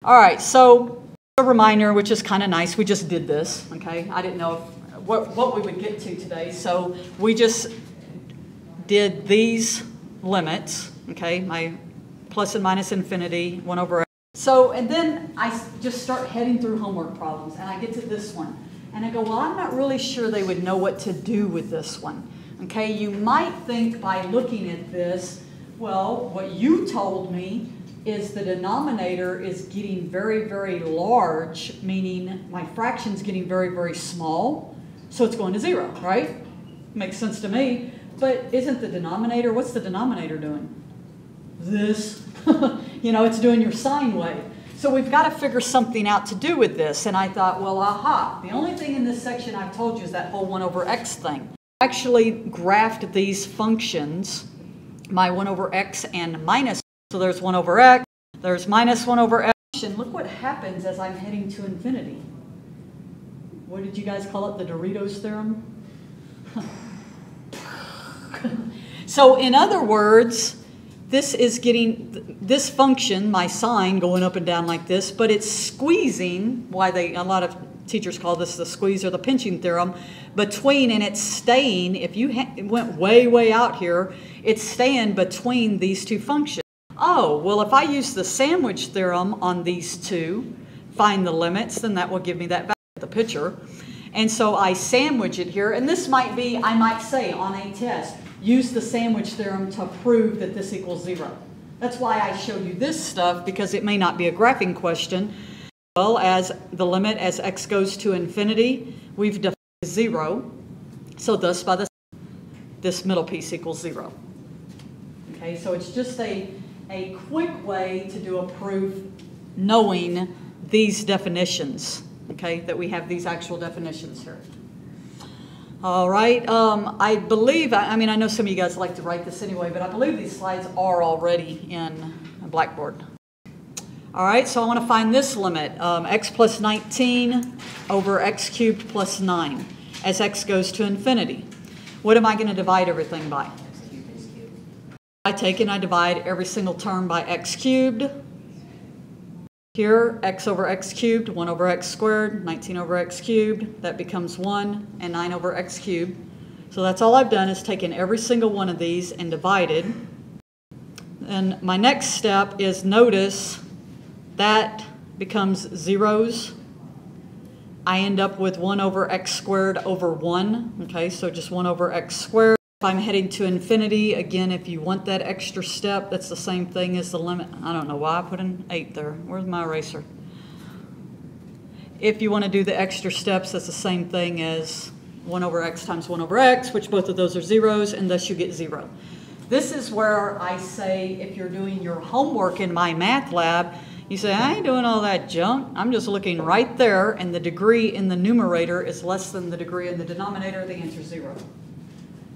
All right, so a reminder, which is kind of nice, we just did this, okay? I didn't know what we would get to today, so we just did these limits, okay? My plus and minus infinity, 1 over x. So, and then I just start heading through homework problems, and I get to this one. And I go, well, I'm not really sure they would know what to do with this one. Okay, you might think by looking at this, well, what you told me is the denominator is getting very, very large, meaning my fraction's getting very, very small, so it's going to 0, right? Makes sense to me. But isn't the denominator, what's the denominator doing? This. You know, it's doing your sine wave. So we've got to figure something out to do with this. And I thought, well, aha, the only thing in this section I've told you is that whole 1 over x thing. I actually graphed these functions, my 1 over x and minus. So there's 1 over x, there's minus 1 over x. And look what happens as I'm heading to infinity. What did you guys call it? The Doritos theorem? So in other words, this is getting, this function, my sine, going up and down like this, but it's squeezing, a lot of teachers call this the squeeze or the pinching theorem, between, and it's staying, if you went way, way out here, it's staying between these two functions. Oh, well, if I use the sandwich theorem on these two, find the limits, then that will give me that value of the picture. And so I sandwich it here, and this might be, I might say on a test, use the sandwich theorem to prove that this equals 0. That's why I show you this stuff, because it may not be a graphing question. Well, as the limit as x goes to infinity, we've defined 0. So thus, by this middle piece equals 0. Okay, so it's just a quick way to do a proof knowing these definitions, okay, that we have these actual definitions here. All right, I believe, I mean, I know some of you guys like to write this anyway, but I believe these slides are already in Blackboard. All right, so I want to find this limit, x plus 19 over x cubed plus 9, as x goes to infinity. What am I going to divide everything by? I take and I divide every single term by x cubed. Here, x over x cubed, 1 over x squared, 19 over x cubed, that becomes 1, and 9 over x cubed. So that's all I've done is taken every single one of these and divided. And my next step is notice that becomes zeros. I end up with 1 over x squared over 1. Okay, so just 1 over x squared. If I'm heading to infinity, again, if you want that extra step, that's the same thing as the limit. I don't know why I put an 8 there. Where's my eraser? If you want to do the extra steps, that's the same thing as 1 over x times 1 over x, which both of those are zeros, and thus you get 0. This is where I say, if you're doing your homework in my math lab, you say, I ain't doing all that junk. I'm just looking right there, and the degree in the numerator is less than the degree in the denominator. The answer is 0.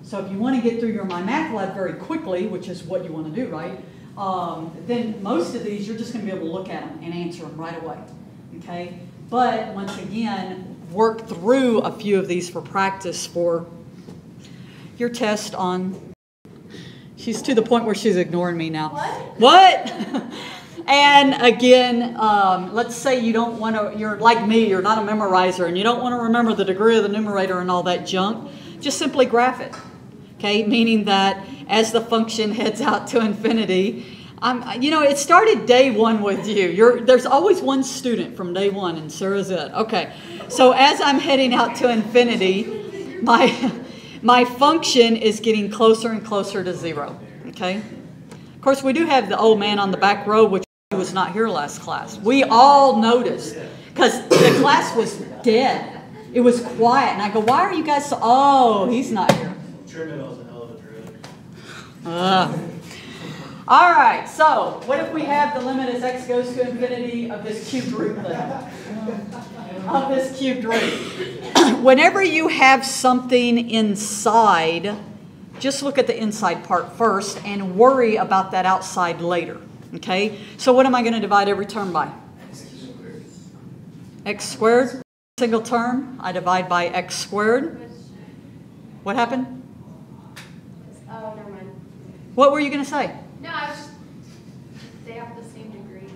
So if you want to get through your My Math Lab very quickly, which is what you want to do, right, then most of these you're just going to be able to look at them and answer them right away, okay? But once again, work through a few of these for practice for your test on, she's to the point where she's ignoring me now. What? And again, let's say you don't want to, you're like me, you're not a memorizer, and you don't want to remember the degree of the numerator and all that junk, just simply graph it. Okay, meaning that as the function heads out to infinity, you know, it started day 1 with you. There's always one student from day 1, and Sarah's it. Okay, so as I'm heading out to infinity, my function is getting closer and closer to 0. Okay, of course we do have the old man on the back row, which was not here last class. We all noticed because the class was dead. It was quiet, and I go, "Why are you guys so?" Oh, he's not here. Terminal's a hell of a drug. All right, so what if we have the limit as x goes to infinity of this cubed root thing? Of this cubed root. Whenever you have something inside, just look at the inside part first and worry about that outside later. Okay? So what am I going to divide every term by? X squared. Single term, I divide by x squared. What happened? Oh, never mind. What were you going to say? No, I was just, they have the same degree.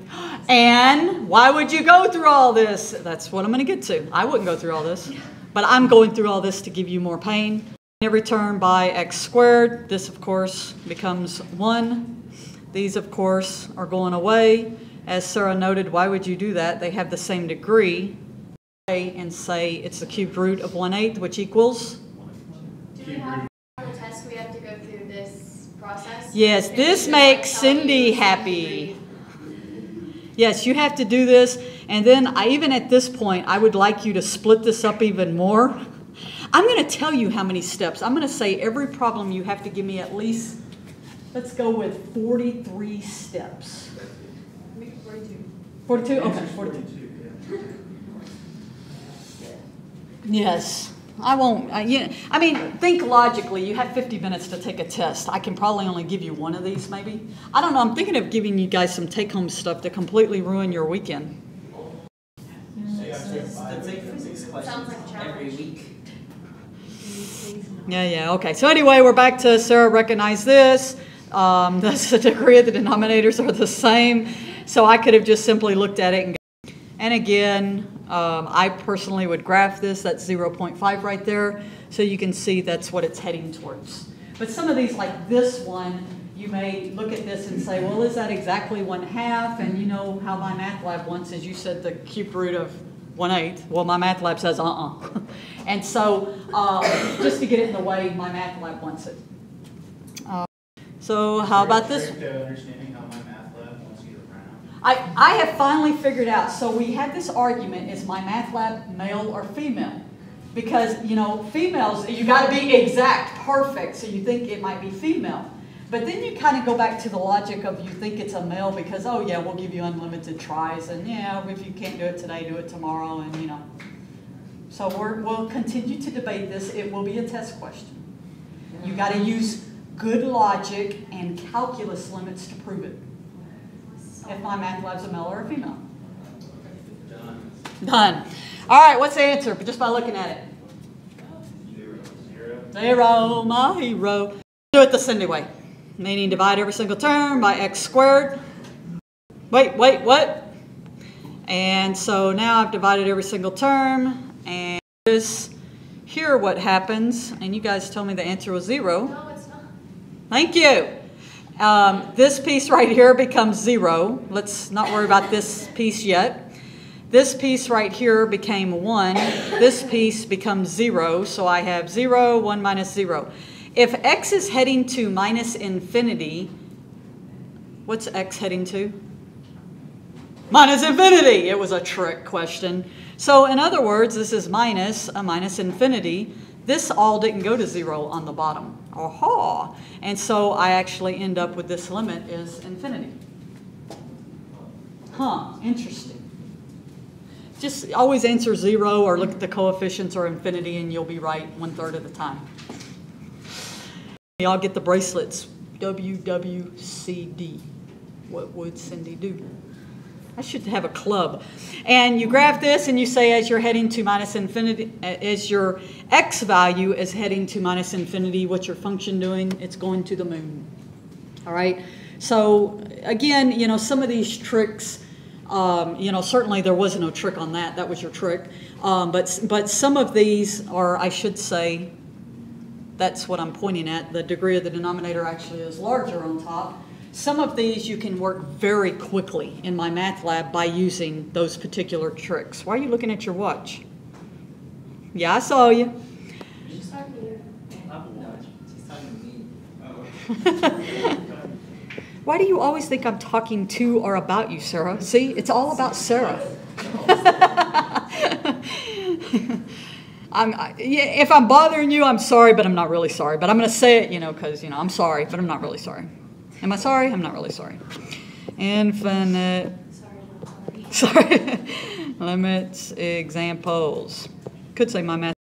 And why would you go through all this? That's what I'm going to get to. I wouldn't go through all this, but I'm going through all this to give you more pain. Every term by x squared. This, of course, becomes 1. These, of course, are going away. As Sarah noted, why would you do that? They have the same degree. And say it's the cubed root of 1/8, which equals? Do we have a test we have to go through this process? Yes, this makes Cindy happy. Yes, you have to do this. And then even at this point, I would like you to split this up even more. I'm going to tell you how many steps. I'm going to say every problem you have to give me at least, let's go with 43 steps. 42. 42? Okay, 42. Yes. I won't. I mean, think logically. You have 50 minutes to take a test. I can probably only give you one of these, maybe. I don't know. I'm thinking of giving you guys some take-home stuff to completely ruin your weekend. The take physics questions every week. Yeah. Okay. So anyway, we're back to Sarah. Recognize this. That's the degree of the denominators are the same. So I could have just simply looked at it and again. I personally would graph this. That's 0.5 right there. So you can see that's what it's heading towards. But some of these, like this one, you may look at this and say, well, is that exactly 1/2? And you know how my math lab wants, as you said, the cubed root of 1/8. Well, my math lab says, And so just to get it in the way, my math lab wants it. So how about this? Understanding how my math lab wants you to round. I have finally figured out. So we had this argument, is my math lab male or female? Because, you know, females, you got to be exact, perfect, so you think it might be female. But then you kind of go back to the logic of you think it's a male because, oh yeah, we'll give you unlimited tries, and yeah, if you can't do it today, do it tomorrow, and you know. So we'll continue to debate this. It will be a test question. You got to use good logic and calculus limits to prove it. If my math lab's a male or a female. Done. All right, what's the answer? Just by looking at it. 0, my hero. Do it the Cindy way. Meaning divide every single term by x squared. Wait, what? And so now I've divided every single term. And this, here what happens, and you guys told me the answer was 0. No, it's not. Thank you. This piece right here becomes 0. Let's not worry about this piece yet. This piece right here became 1. This piece becomes 0. So I have 0, 1 minus 0. If x is heading to minus infinity, what's x heading to? Minus infinity. It was a trick question. So in other words, this is minus infinity. This all didn't go to 0 on the bottom. Aha! And so I actually end up with this limit is infinity. Huh, interesting. Just always answer 0 or look at the coefficients or infinity and you'll be right 1/3 of the time. Y'all get the bracelets. WWCD. What would Cindy do? I should have a club. And you graph this and you say as you're heading to minus infinity, as your x value is heading to minus infinity, what's your function doing? It's going to the moon. All right? So again, you know, some of these tricks, you know, certainly there was no trick on that. That was your trick. But some of these are, I should say, that's what I'm pointing at. The degree of the denominator actually is larger on top. Some of these you can work very quickly in my math lab by using those particular tricks. Why are you looking at your watch? Yeah, I saw you. She's talking to you. She's talking to me. Why do you always think I'm talking to or about you, Sarah? See, it's all about Sarah. If I'm bothering you, I'm sorry, but I'm not really sorry. But I'm going to say it, you know, because, you know, I'm sorry, but I'm not really sorry. Am I sorry? I'm not really sorry. Infinite. Sorry. Limits, examples. Could say my math.